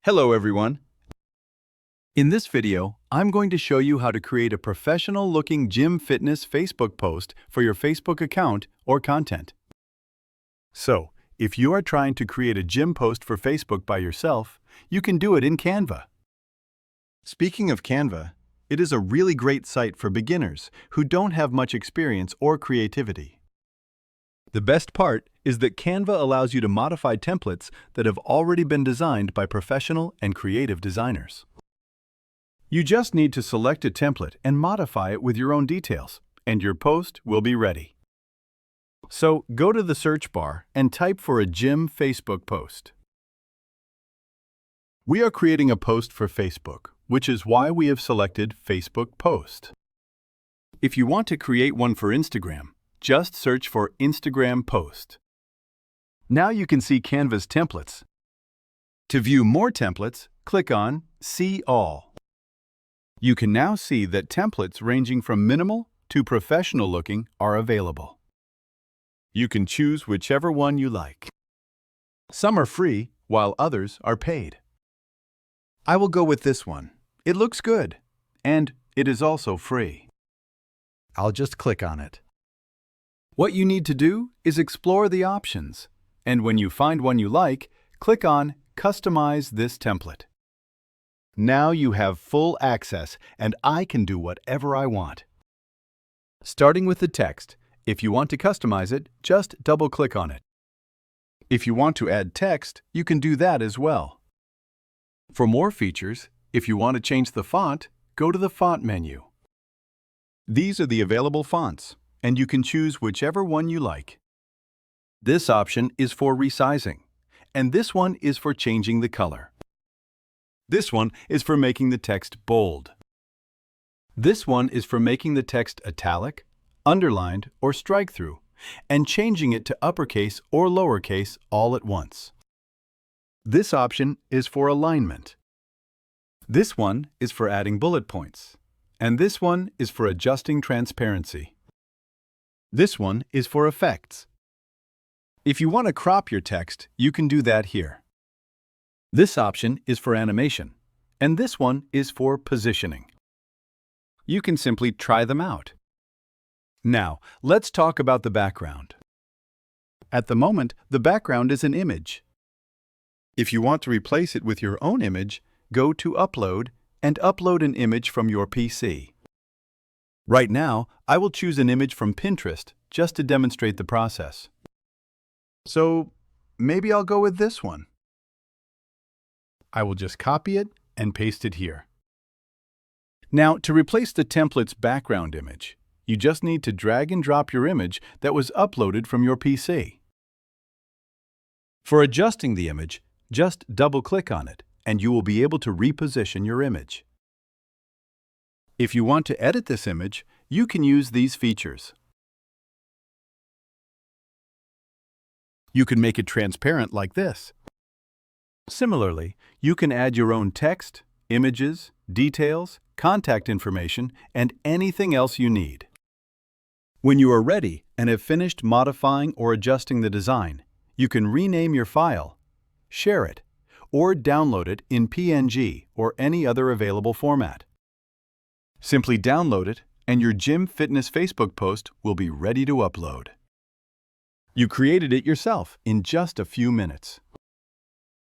Hello everyone. In this video, I'm going to show you how to create a professional-looking gym fitness Facebook post for your Facebook account or content. So, if you are trying to create a gym post for Facebook by yourself, you can do it in Canva. Speaking of Canva, it is a really great site for beginners who don't have much experience or creativity. The best part is that Canva allows you to modify templates that have already been designed by professional and creative designers. You just need to select a template and modify it with your own details, and your post will be ready. So go to the search bar and type for a gym Facebook post. We are creating a post for Facebook, which is why we have selected Facebook Post. If you want to create one for Instagram, just search for Instagram Post. Now you can see Canva's templates. To view more templates, click on See All. You can now see that templates ranging from minimal to professional looking are available. You can choose whichever one you like. Some are free, while others are paid. I will go with this one. It looks good, and it is also free. I'll just click on it. What you need to do is explore the options, and when you find one you like, click on Customize this template. Now you have full access, and I can do whatever I want. Starting with the text, if you want to customize it, just double-click on it. If you want to add text, you can do that as well. For more features, if you want to change the font, go to the Font menu. These are the available fonts, and you can choose whichever one you like. This option is for resizing, and this one is for changing the color. This one is for making the text bold. This one is for making the text italic, underlined, or strike-through, and changing it to uppercase or lowercase all at once. This option is for alignment. This one is for adding bullet points, and this one is for adjusting transparency. This one is for effects. If you want to crop your text, you can do that here. This option is for animation, and this one is for positioning. You can simply try them out. Now, let's talk about the background. At the moment, the background is an image. If you want to replace it with your own image, go to Upload and upload an image from your PC. Right now, I will choose an image from Pinterest just to demonstrate the process. So, maybe I'll go with this one. I will just copy it and paste it here. Now, to replace the template's background image, you just need to drag and drop your image that was uploaded from your PC. For adjusting the image, just double-click on it, and you will be able to reposition your image. If you want to edit this image, you can use these features. You can make it transparent like this. Similarly, you can add your own text, images, details, contact information, and anything else you need. When you are ready and have finished modifying or adjusting the design, you can rename your file, share it, or download it in PNG or any other available format. Simply download it, and your gym fitness Facebook post will be ready to upload. You created it yourself in just a few minutes.